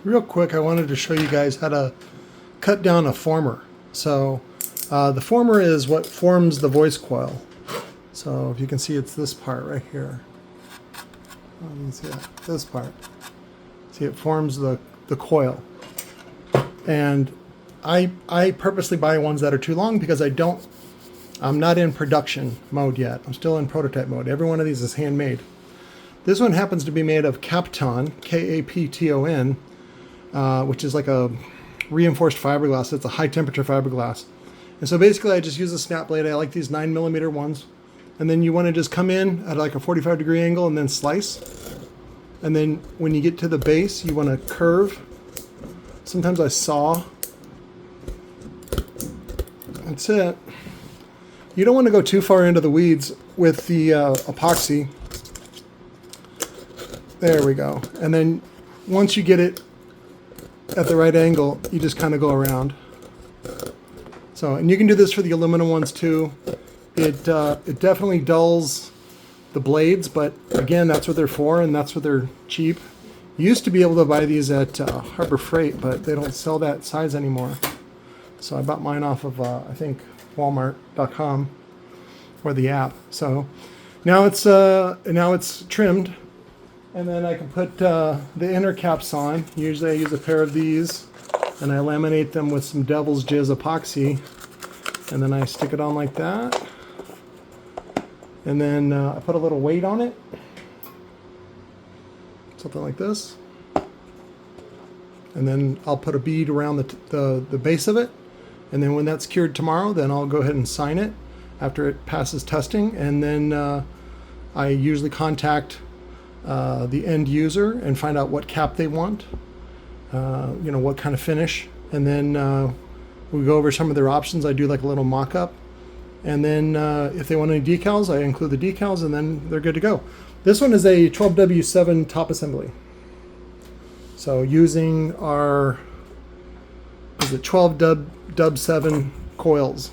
Real quick, I wanted to show you guys how to cut down a former. So the former is what forms the voice coil. So if you can see, it's this part right here. You can see it, this part. See, it forms the coil. And I purposely buy ones that are too long because I'm not in production mode yet. I'm still in prototype mode. Every one of these is handmade. This one happens to be made of Kapton, K-A-P-T-O-N, which is like a reinforced fiberglass. It's a high temperature fiberglass. And so basically I just use a snap blade. I like these 9mm ones. And then you want to just come in at like a 45-degree angle and then slice. And then when you get to the base, you want to curve. Sometimes I saw. That's it. You don't want to go too far into the weeds with the epoxy. There we go. And then once you get it at the right angle, you just kind of go around. So, and you can do this for the aluminum ones too. It definitely dulls the blades, but again, that's what they're for, and that's what they're cheap. You used to be able to buy these at Harbor Freight, but they don't sell that size anymore. So I bought mine off of I think Walmart.com or the app. So now it's trimmed, and then I can put the inner caps on. Usually I use a pair of these, and I laminate them with some Devil's Jizz epoxy, and then I stick it on like that. And then I put a little weight on it, something like this. And then I'll put a bead around the base of it. And then when that's cured tomorrow, then I'll go ahead and sign it after it passes testing. And then I usually contact the end user and find out what cap they want, you know, what kind of finish. And then we go over some of their options. I do like a little mock-up. And then if they want any decals, I include the decals, and then they're good to go. This one is a 12W7 top assembly. So using our 12 Dub 7 coils,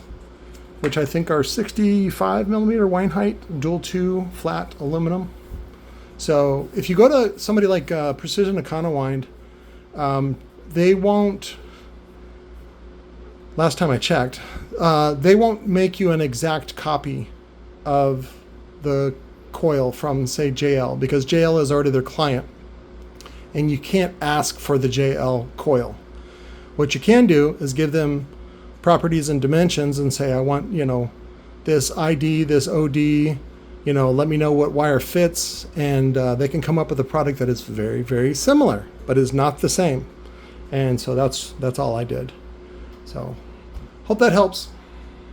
which I think are 65mm wine height, dual 2 flat aluminum. So if you go to somebody like Precision Econowind, they won't, last time I checked, they won't make you an exact copy of the coil from, say, JL, because JL is already their client, and you can't ask for the JL coil. What you can do is give them properties and dimensions and say, I want, you know, this ID, this OD, you know, let me know what wire fits, and they can come up with a product that is very, very similar, but is not the same. And so that's all I did. So hope that helps.